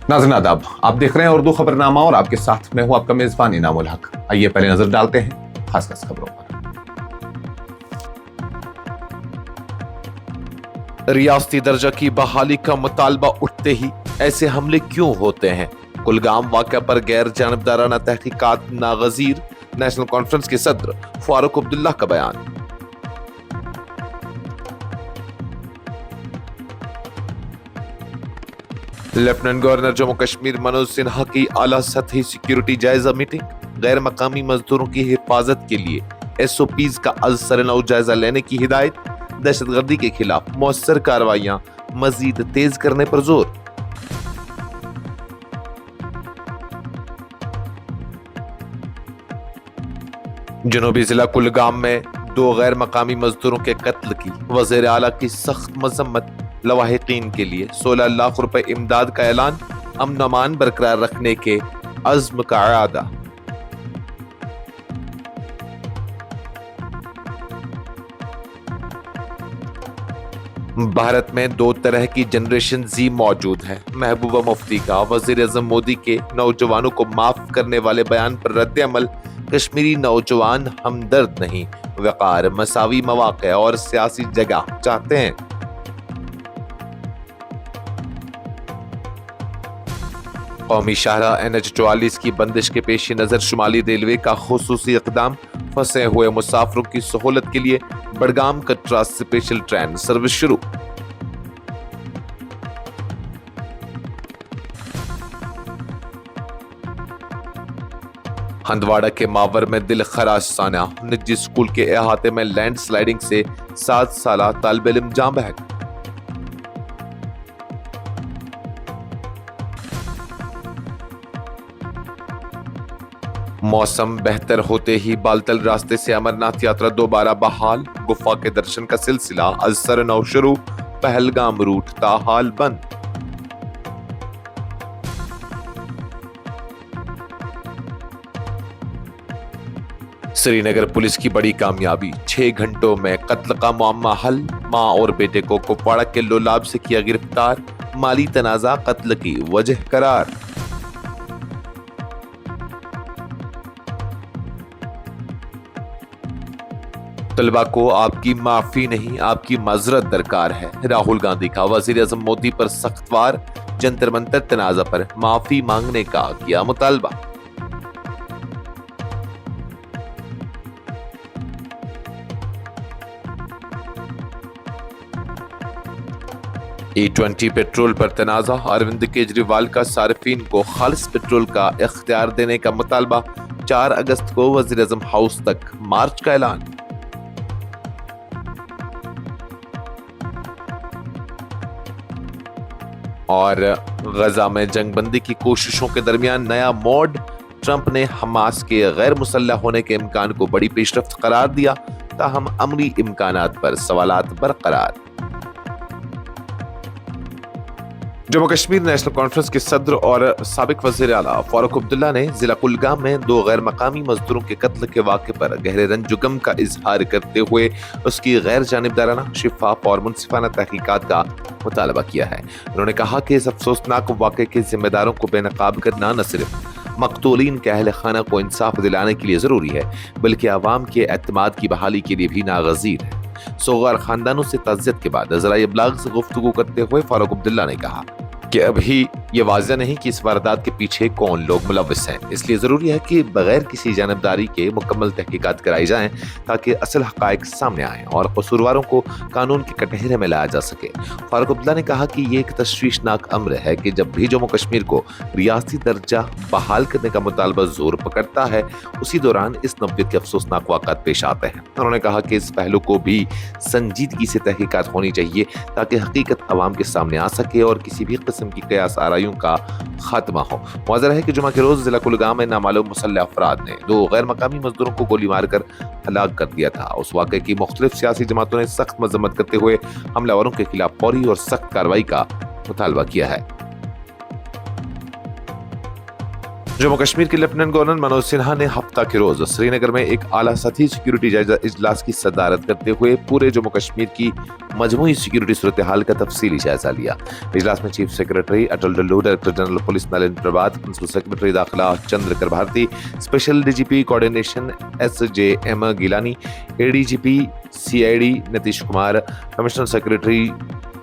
नाज़रीन आदाब, आप देख रहे हैं उर्दू खबरनामा और आपके साथ मैं हूं आपका मेजबान इनामुल हक। आइए पहले नजर डालते हैं खास खबरों पर। रियासती दर्जा की बहाली का मुतालबा उठते ही ऐसे हमले क्यों होते हैं? कुलगाम वाक़या पर गैर जानिबदाराना तहकीकात नागजीर, नेशनल कॉन्फ्रेंस के सदर फारूक अब्दुल्ला का बयान। लेफ्टिनेंट गवर्नर जम्मू कश्मीर मनोज सिन्हा की आला सतही सिक्योरिटी जायजा मीटिंग, गैर मकामी मजदूरों की हिफाजत के लिए SOPs का अज़-सर-नौ जायजा लेने की हिदायत, दहशतगर्दी के खिलाफ मौसर कार्रवाइयां मजीद तेज करने पर जोर। जनूबी जिला कुलगाम में 2 गैर मकामी मजदूरों के कत्ल की वज़ीर आला की सख्त मजम्मत, लवाहिकीन के लिए 16 लाख रुपए इमदाद का ऐलान, अमन अमान बरकरार रखने के अज़्म का इरादा। भारत में 2 तरह की जनरेशन Z मौजूद है। महबूबा मुफ्ती का वज़ीर आज़म मोदी के नौजवानों को माफ करने वाले बयान पर रद्द अमल, कश्मीरी नौजवान हमदर्द नहीं, वक़ार, मसावी मौक़े और सियासी जगह चाहते हैं। कौमी शाहरा NH-44 की बंदिश के पेश नजर शुमाली रेलवे का खुसूसी इक़दाम, फंसे हुए मुसाफिरों की सहूलत के लिए Budgam Katra special train service शुरू। हंदवाड़ा के मावर में दिल खराश साना, निजी स्कूल के अहाते में लैंड स्लाइडिंग से 7 साला तालिब इल्म जाँ बहक। मौसम बेहतर होते ही बालतल रास्ते से अमरनाथ यात्रा दोबारा बहाल, गुफा के दर्शन का सिलसिला अज़-सर-नौ शुरू, पहलगाम रूट ताहाल बंद। श्रीनगर पुलिस की बड़ी कामयाबी, 6 घंटों में कत्ल का मामला हल, मां और बेटे को कुपवाड़ा के लोलाब से किया गिरफ्तार, माली तनाजा कत्ल की वजह करार। तलबा को आपकी माफी नहीं, आपकी मजरत दरकार है। राहुल गांधी का वजीर आजम मोदी पर सख्त वार, जंतर मंतर तनाजा पर माफी मांगने का किया मुतालबा। E20 पेट्रोल पर तनाजा, अरविंद केजरीवाल का सार्फिन को खालिस पेट्रोल का इख्तियार देने का मुतालबा, 4 अगस्त को वजीर आजम हाउस तक मार्च का ऐलान। और गजा में जंगबंदी की कोशिशों के दरमियान नया मोड, ट्रंप ने हमास के गैर मुसल्लह होने के इम्कान को बड़ी पेशरफ्त करार दिया, ताहम अमली इम्कानात पर सवालात बरकरार। जम्मू कश्मीर नेशनल कॉन्फ्रेंस के सदर और साबिक वज़ीर आला फारूक अब्दुल्ला ने जिला कुलगाम में 2 गैर मकामी मजदूरों के कत्ल के वाक़े पर गहरे रंजुगम का इजहार करते हुए उसकी गैर जानिबदाराना, शिफाफ और मुनसिफाना तहकीकात का मुतालबा किया है। उन्होंने कहा कि इस अफसोसनाक वाक़े के जिम्मेदारों को बेनकाब करना न सिर्फ मकतूलीन के अहल खाना को इंसाफ दिलाने के लिए जरूरी है, बल्कि आवाम के एतमाद की बहाली के लिए भी नागजीर है। सोगार खानदानों से ताज़ियत के बाद ज़राए इब्लाग से गुफ्तगू करते हुए फारूक अब्दुल्ला ने कहा कि अभी ये वाज़ेह नहीं कि इस वारदात के पीछे कौन लोग मुलव्विस हैं, इसलिए ज़रूरी है कि बगैर किसी जानबदारी के मुकम्मल तहकीकात कराई जाएं ताकि असल हक़ाइक़ सामने आएं और कसूरवारों को कानून के कटहरे में लाया जा सके। फारूक अब्दुल्ला ने कहा कि ये एक तशवीशनाक अम्र है कि जब भी जम्मू कश्मीर को रियासती दर्जा बहाल करने का मुतालबा जोर पकड़ता है, उसी दौरान इस नौयत के अफसोसनाक वाक़ात पेश आते हैं। उन्होंने कहा कि इस पहलू को भी संजीदगी से तहकीकात होनी चाहिए ताकि हकीकत अवाम के सामने आ सके और किसी भी किस्म की कयास आराइयों का खात्मा हो। वाज़ेह है कि जुमा के रोज जिला कुलगाम में नामालूम मुसल्लह अफराद ने 2 गैर मकामी मजदूरों को गोली मारकर हलाक कर दिया था। उस वाक़े की मुख्तलिफ सियासी जमातों ने सख्त मजम्मत करते हुए हमलावरों के खिलाफ फौरी और सख्त कार्रवाई का मुतालबा किया है। जम्मू कश्मीर के लेफ्टिनेंट गवर्नर मनोज सिन्हा ने हफ्ता के रोज श्रीनगर में एक आला सतही सिक्योरिटी जायजा इजलास की सदारत करते हुए पूरे जम्मू कश्मीर की मजमूई सिक्योरिटी सूरत हाल का तफसीली जायजा लिया। इजलास में chief secretary Atal Dulloo, director general police Nalin Prabhat, principal secretary दाखिला Chandraker Bharti, special DGP coordination SJM Gilani, ADGP CID Nitish Kumar, commissioner secretary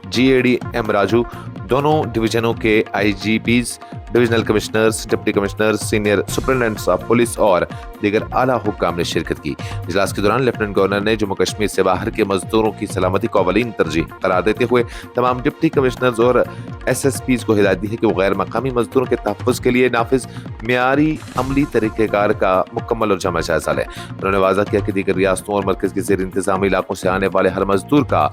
GAD M Raju, दोनों डिवीजनों के IGPs, divisional commissioners, deputy commissioners, senior superintendents of police और दीगर आला हुक्काम ने शिरकत की। इजलास के दौरान लेफ्टिनेंट गवर्नर ने जम्मू कश्मीर से बाहर के मजदूरों की सलामती को अवलीन तरजीह करार देते हुए तमाम डिप्टी कमिश्नर्स और SSPs को हिदायत दी है कि वो गैर मकामी मजदूरों के तहफ़्फ़ुज़ के लिए नाफिज मियारी अमली तरीक़ेकार का मुकम्मल और जमा जायजा लें। उन्होंने वाज़ा किया कि दीगर रियासतों और मरकज़ के ज़ेर इंतज़ाम इलाकों से आने वाले हर मजदूर का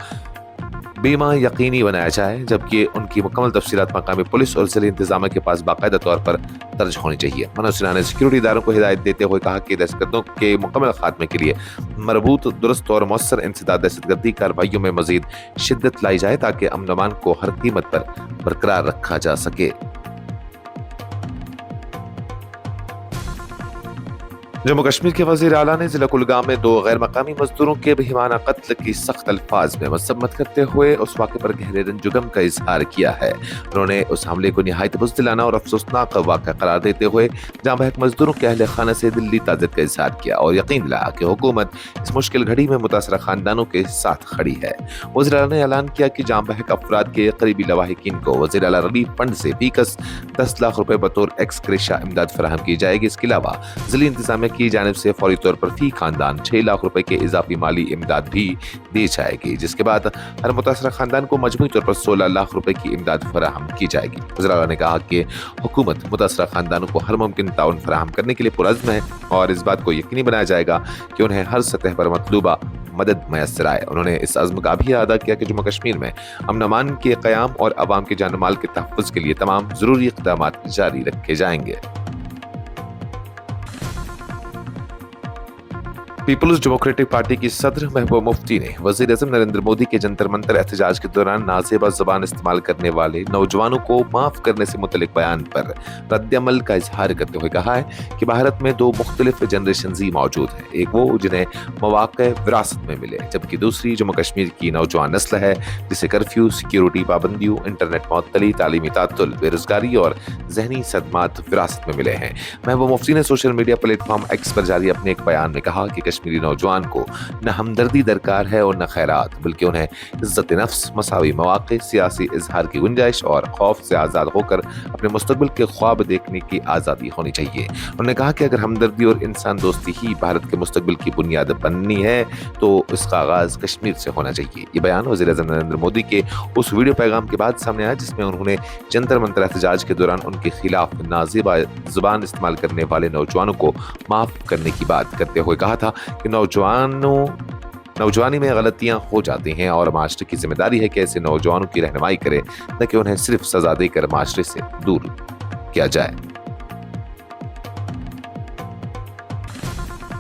बीमा यकीनी बनाया जाए, जबकि उनकी मुकम्मल तफसीलात मकामी पुलिस और ज़िला इंतजामिया के पास बाकायदा तौर पर दर्ज होनी चाहिए। मनोज सिन्हा ने सिक्योरिटी इदारों को हिदायत देते हुए कहा कि दहशतगर्दों के मुकम्मल खात्मे के लिए मरबूत, दुरुस्त और मौसर इंसदाद दहशतगर्दी कार्रवाइयों में मजीद शिद्दत लाई जाए ताकि अमन अमान को हर कीमत पर बरकरार रखा जा सके। जम्मू कश्मीर के वजीर आला ने जिला कुलगाम में 2 गैर मकामी मजदूरों के बेहिमाना कत्ल की सख्त अल्फाज में मजम्मत करते हुए उस वाक़े पर गहरे रंजुगम का इजहार किया है। उन्होंने उस हमले को निहायत बुज़दिलाना और अफसोसनाक वाक़ा करार देते हुए जहाँ बहक मजदूरों के अहले खाना से दिली ताज़ियत का इजहार किया और यकीन दिलाया कि हुकूमत इस मुश्किल घड़ी में मुतासरा खानदानों के साथ खड़ी है। वज़ीर आला ने ऐलान किया कि जहाँ बहक अफराद के करीबी लवाहिकीन को वज़ीर आला रिलीफ फंड से फीकस 10 लाख रुपए बतौर एक्स ग्रेशिया इमदाद फराहम की जाएगी। इसके अलावा ज़िला इंतजामिया की जानिब से फौरी तौर पर फी खानदान 6 लाख रुपए के इजाफी माली इमदाद भी दी जाएगी, जिसके बाद हर मुतासरा खानदान को मजमूई तौर पर 16 लाख रुपए की इमदाद फराहम की जाएगी। वज़ीर आला ने कहा कि हुकूमत मुतासरा खानदानों को हर मुमकिन ताउन फराहम करने के लिए पुरअज़्म है और इस बात को यकीनी बनाया जाएगा कि उन्हें हर सतह पर मतलूबा मदद मैसर आए। उन्होंने इस अज़्म का भी अदा किया कि जम्मू कश्मीर में अमन अमान के क़याम और अवाम के जान माल के तहफ़्फ़ुज़ के लिए तमाम ज़रूरी इक़दामात जारी रखे जाएंगे। पीपल्स डेमोक्रेटिक पार्टी की सदर महबूबा मुफ्ती ने वज़ीर आज़म नरेंद्र मोदी के जंतर मंतर एहतजाज के दौरान नाज़ेबा ज़बान इस्तेमाल करने वाले नौजवानों को माफ़ करने से मुतल्लिक़ बयान पर रद्द-ए-अमल का इजहार करते हुए कहा है कि भारत में 2 मुख्तलिफ जनरेशन ज़ी मौजूद है। एक वो जिन्हें मौक़े विरासत में मिले, जबकि दूसरी जम्मू कश्मीर की नौजवान नस्ल है जिसे कर्फ्यू, सिक्योरिटी पाबंदियों, इंटरनेट मअतली, तालीमी ताअत्तुल, बेरोज़गारी और ज़हनी सदमात विरासत में मिले हैं। महबूबा मुफ्ती ने सोशल मीडिया प्लेटफॉर्म एक्स पर जारी अपने एक बयान में कहा कि कश्मीरी नौजवान को न हमदर्दी दरकार है और न खैरात, बल्कि उन्हें इज्जत नफ्स, मसावी मौक़े, सियासी इजहार की गुंजाइश और खौफ से आज़ाद होकर अपने मुस्तक़बिल के ख्वाब देखने की आज़ादी होनी चाहिए। उन्होंने कहा कि अगर हमदर्दी और इंसान दोस्ती ही भारत के मुस्तक़बिल की बुनियाद बननी है तो इसका आगाज़ कश्मीर से होना चाहिए। ये बयान वज़ीर आज़म नरेंद्र मोदी के उस वीडियो पैगाम के बाद सामने आया जिसमें उन्होंने जंतर मंतर एहतजाज के दौरान उनके खिलाफ नाज़ेबा ज़ुबान इस्तेमाल करने वाले नौजवानों को माफ़ करने की बात करते हुए कहा था कि नौजवानी में गलतियां हो जाती हैं और माशरे की जिम्मेदारी है कि ऐसे नौजवानों की रहनुमाई करे, न कि उन्हें सिर्फ सजा देकर माशरे से दूर किया जाए।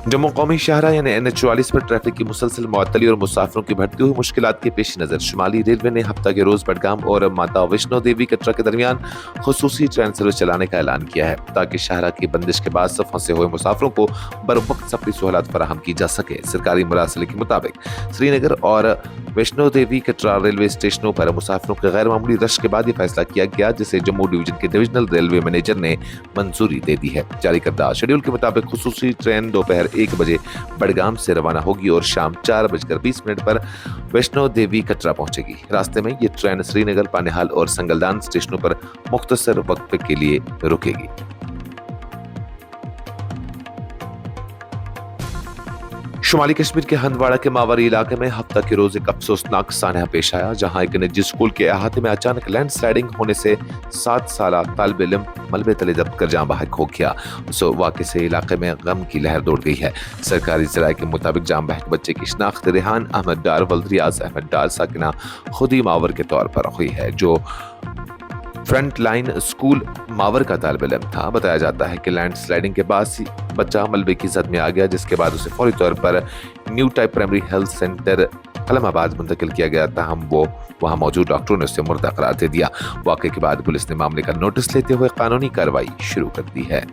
जम्मू कौमी शाहरा यानी NH-44 पर ट्रैफिक की मुसलसल मुअत्तली और मुसाफिरों की बढ़ती हुई मुश्किलात के पेश नज़र शुमाली रेलवे ने हफ्ता के रोज बडगाम और माता वैष्णो देवी कटरा के दरमियान खुसूसी ट्रेन सर्विस चलाने का ऐलान किया है ताकि शाहरा की बंदिश के बाद फंसे हुए मुसाफिरों को बरवक्त सफरी सहूलत फराहम की जा सके। सरकारी मुरासले के मुताबिक श्रीनगर और वैष्णो देवी कटरा रेलवे स्टेशनों पर मुसाफिरों के गैर मामूली रश के बाद ये फैसला किया गया, जिसे जम्मू डिवीजन के डिविजनल रेलवे मैनेजर ने मंजूरी दे दी है। जारी करदा शेड्यूल के मुताबिक खुसूसी ट्रेन दोपहर 1 बजे बडगाम से रवाना होगी और शाम 4:20 पर वैष्णो देवी कटरा पहुंचेगी। रास्ते में ये ट्रेन श्रीनगर, पानीहाल और संगलदान स्टेशनों पर मुख्तसर वक्फे के लिए रुकेगी। शुमाली कश्मीर के हंदवाड़ा के मावरी इलाके में हफ्ता के रोज एक अफसोसनाक सानहा पेश आया, जहां एक निजी स्कूल के अहाते में अचानक लैंडस्लाइडिंग होने से 7 साला तालिब इल्म मलबे तले दब कर जाँ बहक हो गया। उस वाक़े से इलाके में गम की लहर दौड़ गई है। सरकारी ज़राए के मुताबिक जाँ बहक बच्चे की शनाख्त रेहान अहमद डार वल्द-रियाज अहमद डार साकिना खुदी मावर के तौर पर हुई है, जो फ्रंट लाइन स्कूल मावर का तालिब इल्म था। बताया जाता है कि लैंड स्लाइडिंग के बाद बच्चा मलबे की जद में आ गया, जिसके बाद उसे फौरी तौर पर new type primary health centre Kalmabad मुंतकिल किया गया। ताहम वो वहां मौजूद डॉक्टरों ने उसे मुर्दा करार दे दिया। वाक़े के बाद पुलिस ने मामले का नोटिस लेते हुए कानूनी कार्रवाई शुरू कर दी है।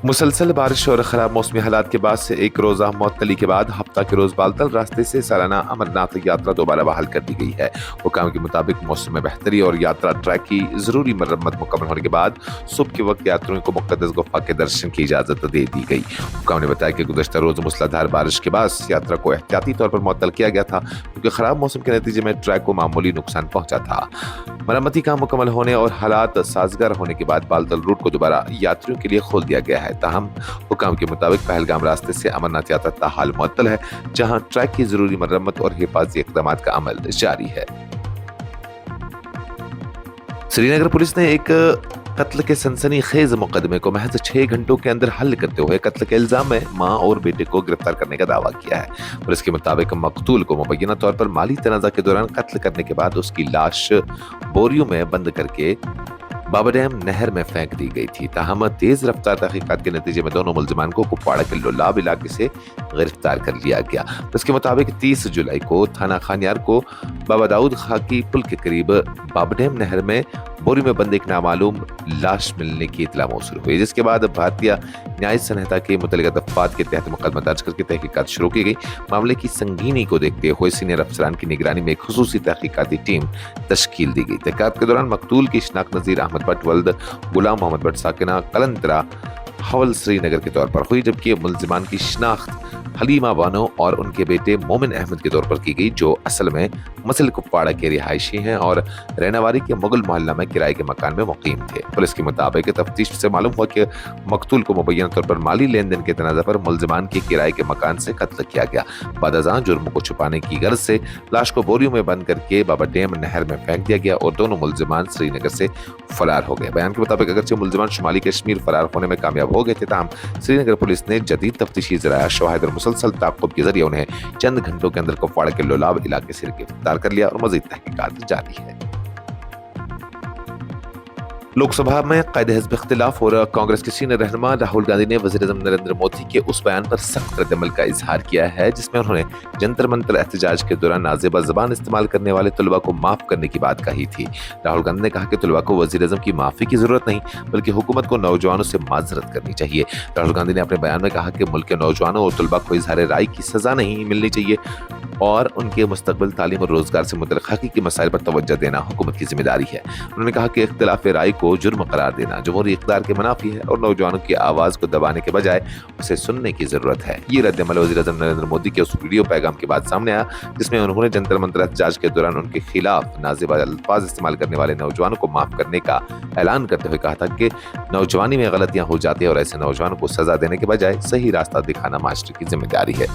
मुसलसल बारिश और खराब मौसमी हालात के बाद से एक रोजा मअतली के बाद हफ्ता के रोज बालतल रास्ते से सालाना अमरनाथ यात्रा दोबारा बहाल कर दी गई है। हुकाम के मुताबिक मौसम में बेहतरी और यात्रा ट्रैक की जरूरी मरम्मत मुकम्मल होने के बाद सुबह के वक्त यात्रियों को मुक़द्दस गुफा के दर्शन की इजाजत दे दी गई। हुकाम ने बताया कि गुज़श्ता रोज मूसलाधार बारिश के बाद यात्रा को एहतियाती तौर पर मुअत्तल किया गया था, क्योंकि खराब मौसम के नतीजे में ट्रैक को मामूली नुकसान पहुंचा था। मरम्मती काम मुकम्मल होने और हालात साजगार होने के बाद बालतल रूट को दोबारा यात्रियों के लिए खोल दिया गया है। ताहम हुकाम के मुताबिक पहलगाम रास्ते से अमरनाथ यात्रा ताहाल मुअत्तल है, जहां ट्रैक की जरूरी मरम्मत और हिफाजती इक़दामात का अमल जारी है। श्रीनगर पुलिस ने एक कत्ल के सनसनीखेज मुकदमे को महज 6 घंटों के अंदर हल करते हुए कत्ल के इल्जाम में मां और बेटे को गिरफ्तार करने का दावा किया है। पुलिस के मुताबिक मकतूल को मुबैना तौर पर माली तनाज़ा के दौरान कत्ल करने के बाद उसकी लाश बोरियों में बंद करके बाबा डैम नहर में फेंक दी गई थी। ताहम तेज रफ्तार तहकीकात के नतीजे में दोनों मुलजमान को कुपवाड़ा के लोलाब इलाके से गिरफ्तार कर लिया गया। इसके मुताबिक 30 जुलाई को थाना खानियार को बाबा दाऊद खाकी पुल के करीब बाबा डैम नहर में बोरी में बंद एक नामालूम लाश मिलने की इतला मौसूल हुई, जिसके बाद भारतीय न्याय संहिता के मुतल्लिका दफ़ात के तहत मुकदमा दर्ज करके तहकीकात शुरू की गई। मामले की संगीनी को देखते हुए सीनियर अफसरान की निगरानी में एक खुसूसी तहकीकाती टीम तश्कील दी गई। तहकीकात के दौरान मकतूल की शिनाख्त नज़ीर अहमद भट्ट वल्द गुलाम मोहम्मद भट्ट साकिना कलंतरा हवल श्रीनगर के तौर पर हुई, जबकि मुलजिमान की शिनाख्त हलीमा बानो और उनके बेटे मोमिन अहमद के तौर पर की गई, जो असल में मसल कुपवाड़ा के रिहायशी हैं और रैनावारी के मुगल मोहल्ला में किराए के मकान में मुकीम थे। पुलिस के मुताबिक तफ्तीश से मालूम हुआ कि मकतूल को मुबैना तौर पर माली लेन देन के तनाज़ा पर मुलजिमान के किराए के मकान से कत्ल किया गया। बादअज़ां जुर्म को छुपाने की गर्ज से लाश को बोरियों में बंद करके बाबा डैम नहर में फेंक दिया गया और दोनों मुलजिमान श्रीनगर से फरार हो गए। बयान के मुताबिक अगरचे मुलजिमान शुमाली कश्मीर फरार होने में कामयाब हो गए थे, ताहम श्रीनगर पुलिस ने जदीद तफ्तीशी ज़राया, शवाहिद और मुसलसल ताक़ुब के जरिए उन्हें चंद घंटों के अंदर कुपवाड़ा के लोलाब इलाके से गिरफ्तार कर लिया और मज़ीद तहकीकात जारी है। लोकसभा में कायदे हिज़्ब इख्तिलाफ और कांग्रेस के सीनियर रहनुमा राहुल गांधी ने वज़ीर-ए-आज़म नरेंद्र मोदी के उस बयान पर सख्त रद्द-ए-अमल का इजहार किया है, जिसमें उन्होंने जंतर मंतर एहतजाज के दौरान नाज़ेबा ज़बान इस्तेमाल करने वाले तलबा को माफ़ करने की बात कही थी। राहुल गांधी ने कहा कि तलबा को वज़ीर-ए-आज़म की माफ़ी की ज़रूरत नहीं, बल्कि हुकूमत को नौजवानों से माज़रत करनी चाहिए। राहुल गांधी ने अपने बयान में कहा कि मुल्क के नौजवानों और तलबा को इज़हार राय की सज़ा नहीं मिलनी चाहिए और उनके मुस्तकबिल, तालीम और रोजगार से मुतल्लिक़ हक़ीक़ी मसाइल पर तवज्जो देना हुकूमत की जिम्मेदारी है। उन्होंने कहा कि इख्तिलाफ राय को जुर्म करार देना जमहूरी इक़्तिदार के मुनाफी है और नौजवानों की आवाज़ को दबाने के बजाय उसे सुनने की ज़रूरत है। ये रद्द-ए-अमल वज़ीर-ए-आज़म नरेंद्र मोदी के उस वीडियो पैगाम के बाद सामने आया, जिसमें उन्होंने जंतर मंतर एहतजाज के दौरान उनके खिलाफ नाज़ेबा अल्फाज इस्तेमाल करने वाले नौजवानों को माफ़ करने का ऐलान करते हुए कहा था कि नौजवानी में गलतियाँ हो जाती हैं और ऐसे नौजवानों को सज़ा देने के बजाय सही रास्ता दिखाना मास्टर की जिम्मेदारी है।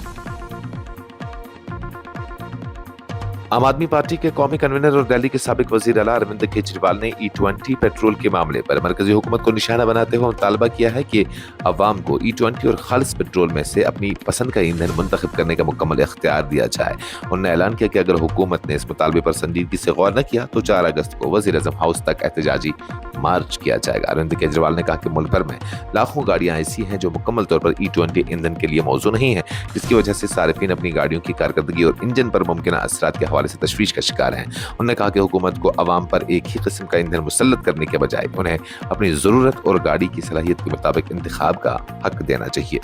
आम आदमी पार्टी के कौमी कन्वीनर और दिल्ली के साबिक वजीर आला अरविंद केजरीवाल ने E20 पेट्रोल के मामले पर मरकजी हुकूमत को निशाना बनाते हुए मुतालबा किया है कि अवाम को E20 और खालिस पेट्रोल में से अपनी पसंद का ईंधन मुंतखब करने का मुकम्मल इख्तियार दिया जाए। उन्होंने ऐलान किया कि अगर हुकूमत ने इस मुतालबे पर संजीदगी से गौर न किया तो 4 अगस्त को वज़ीर-ए-आज़म हाउस तक एहतजाजी मार्च किया जाएगा। अरविंद केजरीवाल ने कहा कि मुल्क भर में लाखों गाड़ियां ऐसी हैं जो मुकम्मल तौर पर E20 ईंधन के लिए मौजू नहीं है, जिसकी वजह से सारिफीन अपनी गाड़ियों की कारकर्दगी और इंजन पर मुमकिन असरात के हवाले से तशवीश का शिकार हैं। उन्होंने कहा कि हुकूमत को अवाम पर एक ही किस्म का ईंधन मुसल्लत करने के बजाय उन्हें अपनी ज़रूरत और गाड़ी की सलाहियत के मुताबिक इंतखाब का हक देना चाहिए।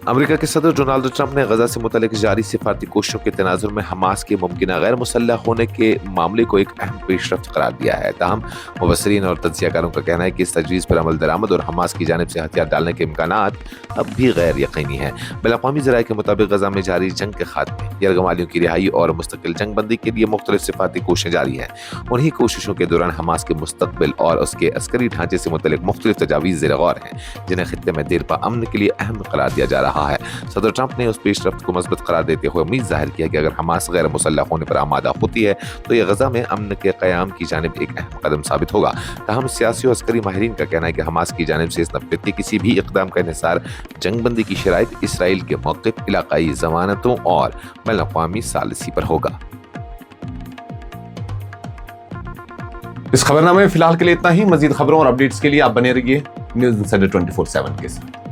अमेरिका के सदर डोनाल्ड ट्रंप ने गजा से मुतल्लिक जारी सिफारती कोशिशों के तनाजुर में हमास के मुमकिना गैर मुसल्लह होने के मामले को एक अहम पेशरफ्त करार दिया है। ताहम मुबस्सरीन और तज्ज़ियाकारों का कहना है कि इस तजवीज़ पर अमल दरामद और हमास की जानिब से हथियार डालने के इम्कानात अब भी गैर यकीनी हैं। बैनुल-अक़वामी ज़राए के मुताबिक गजा में जारी जंग के खात्मे, यरगमालियों की रिहाई और मुस्तकिल जंग बंदी के लिए मुख्तलिफ सिफारती कोशिशें जारी हैं। उन्हीं कोशिशों के दौरान हमास के मुस्तकबिल और उसके अस्करी ढांचे से मुतल्लिक मुख्तलिफ तजावीज़ ज़ेर गौर हैं, जिन्हें खित्ते में देर पा अमन के लिए अहम करार दिया जा रहा है। सदर ट्रंप ने उस पेशरफ्त को मज़बूत करार देते हुए उम्मीद जाहिर किया कि अगर हमास गैर मुसल्लह होने पर आमादा होती है तो यह गजा में अमन के क़याम की जानिब एक अहम कदम साबित होगा। ताहम सियासी और अस्करी माहिरीन का कहना है कि हमास की जानिब से इस नफ़रत के किसी भी इक़दाम का इन्हिसार जंगबंदी की शराइत, इसराइल के मौक़िफ़, इलाक़ाई ज़मानतों और बैनुल-अक़वामी सालिसी पर होगा। इस खबरनामे में फिलहाल के लिए इतना ही। मज़ीद खबरों और अपडेट्स के लिए आप बने रहिए न्यूज़ इंसाइडर 24/7 के साथ।